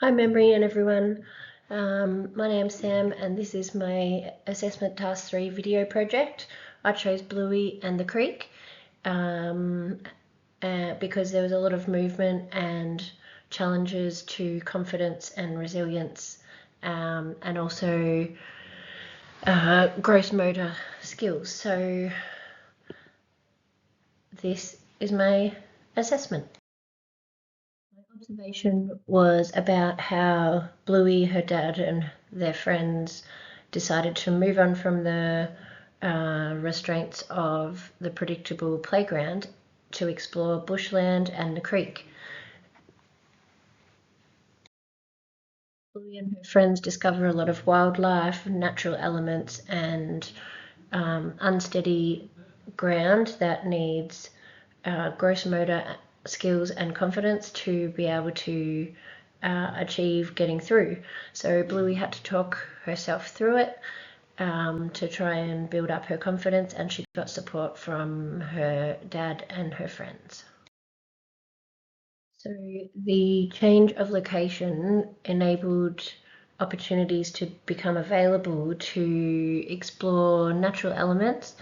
Hi Memory and everyone. My name's Sam and this is my Assessment Task 3 video project. I chose Bluey and the Creek because there was a lot of movement and challenges to confidence and resilience and also gross motor skills. So this is my assessment. My observation was about how Bluey, her dad, and their friends decided to move on from the restraints of the predictable playground to explore bushland and the creek. Bluey and her friends discover a lot of wildlife, natural elements, and unsteady ground that needs gross motor skills and confidence to be able to achieve getting through. So Bluey had to talk herself through it to try and build up her confidence, and she got support from her dad and her friends. So the change of location enabled opportunities to become available to explore natural elements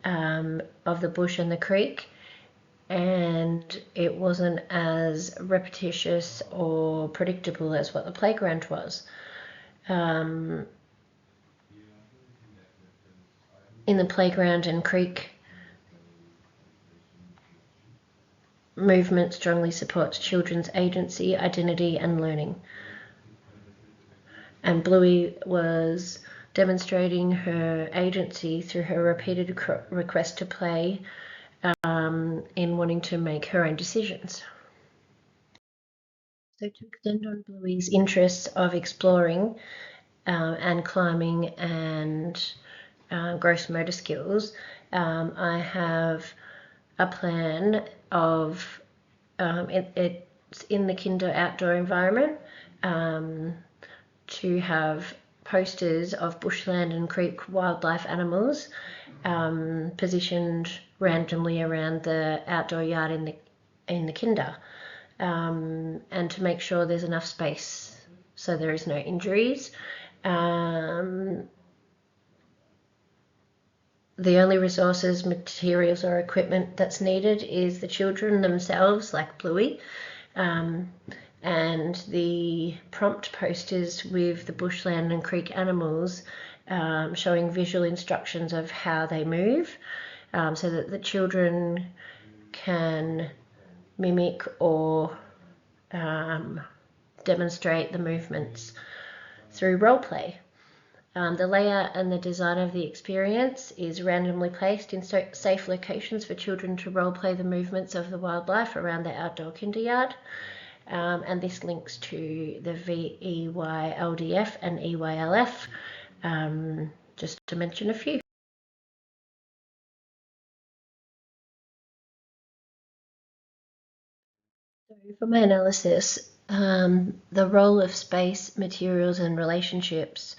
of the bush and the creek, and it wasn't as repetitious or predictable as what the playground was. In the playground and creek, movement strongly supports children's agency, identity, and learning. And Bluey was demonstrating her agency through her repeated request to play in wanting to make her own decisions. So to extend on Bluey's interests of exploring and climbing and gross motor skills, I have a plan of it's in the kinder outdoor environment to have posters of bushland and creek wildlife animals positioned randomly around the outdoor yard in the kinder, and to make sure there's enough space so there is no injuries. The only resources, materials, or equipment that's needed is the children themselves, like Bluey, and the prompt posters with the bushland and creek animals showing visual instructions of how they move, so that the children can mimic or demonstrate the movements through role play. The layout and the design of the experience is randomly placed in safe locations for children to role play the movements of the wildlife around the outdoor kinder yard. And this links to the VEYLDF and EYLF, just to mention a few. So for my analysis, the role of space, materials, and relationships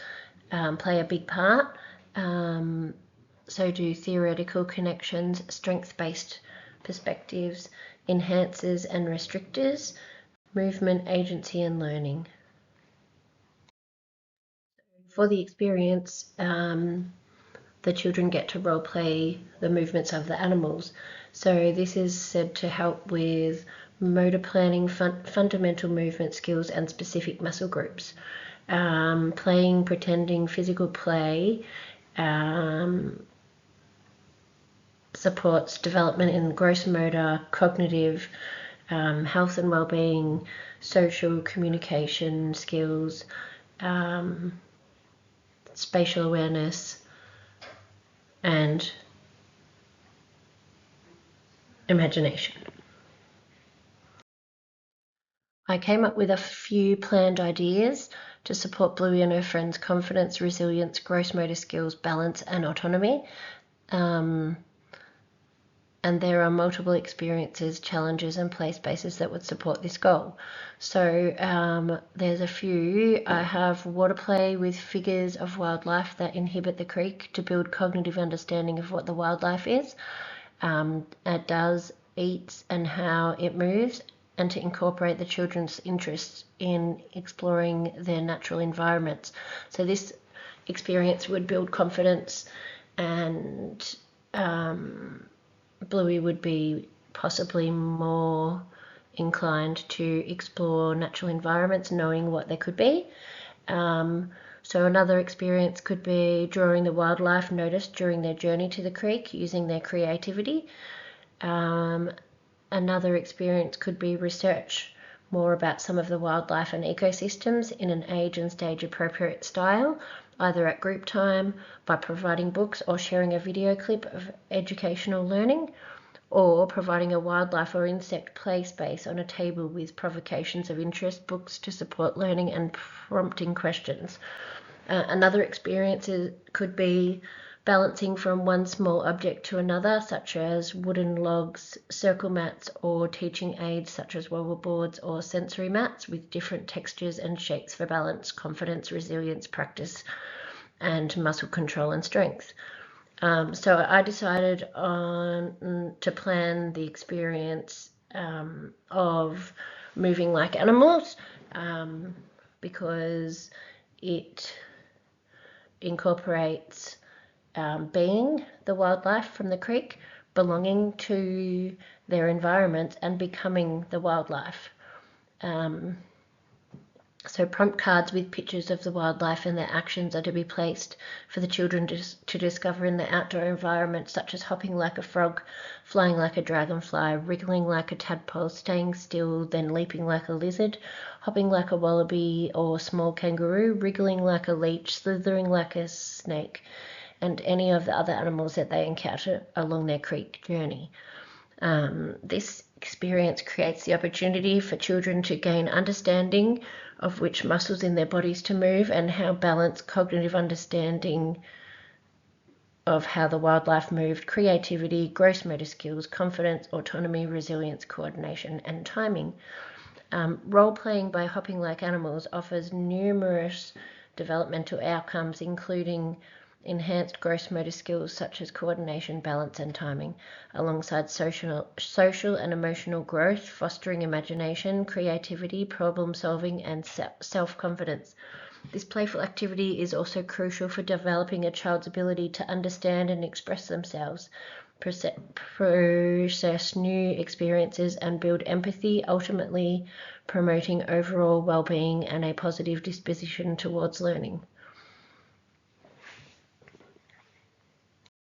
play a big part. So do theoretical connections, strength-based perspectives, enhancers and restrictors, movement, agency, and learning. For the experience, the children get to role play the movements of the animals. So this is said to help with motor planning, fundamental movement skills, and specific muscle groups. Playing, pretending, physical play supports development in gross motor, cognitive, health and well-being, social communication skills, spatial awareness, and imagination. I came up with a few planned ideas to support Bluey and her friends' confidence, resilience, gross motor skills, balance, and autonomy. And there are multiple experiences, challenges, and play spaces that would support this goal. So there's a few. I have water play with figures of wildlife that inhabit the creek to build cognitive understanding of what the wildlife is, it does, eats, and how it moves, and to incorporate the children's interests in exploring their natural environments. So this experience would build confidence, and Bluey would be possibly more inclined to explore natural environments, knowing what they could be. So another experience could be drawing the wildlife noticed during their journey to the creek using their creativity. Another experience could be research more about some of the wildlife and ecosystems in an age and stage appropriate style, either at group time, by providing books or sharing a video clip of educational learning, or providing a wildlife or insect play space on a table with provocations of interest, books to support learning and prompting questions. Another experience could be balancing from one small object to another, such as wooden logs, circle mats, or teaching aids such as wobble boards or sensory mats with different textures and shapes for balance, confidence, resilience, practice, and muscle control and strength. So I decided to plan the experience of moving like animals because it incorporates being the wildlife from the creek, belonging to their environment, and becoming the wildlife. So prompt cards with pictures of the wildlife and their actions are to be placed for the children to discover in the outdoor environment, such as hopping like a frog, flying like a dragonfly, wriggling like a tadpole, staying still, then leaping like a lizard, hopping like a wallaby or small kangaroo, wriggling like a leech, slithering like a snake, and any of the other animals that they encounter along their creek journey. This experience creates the opportunity for children to gain understanding of which muscles in their bodies to move and how balanced cognitive understanding of how the wildlife moved, creativity, gross motor skills, confidence, autonomy, resilience, coordination, and timing. Role-playing by hopping like animals offers numerous developmental outcomes, including enhanced gross motor skills such as coordination, balance, and timing, alongside social and emotional growth, fostering imagination, creativity, problem solving, and self-confidence. This playful activity is also crucial for developing a child's ability to understand and express themselves, process new experiences, and build empathy, ultimately promoting overall well-being and a positive disposition towards learning.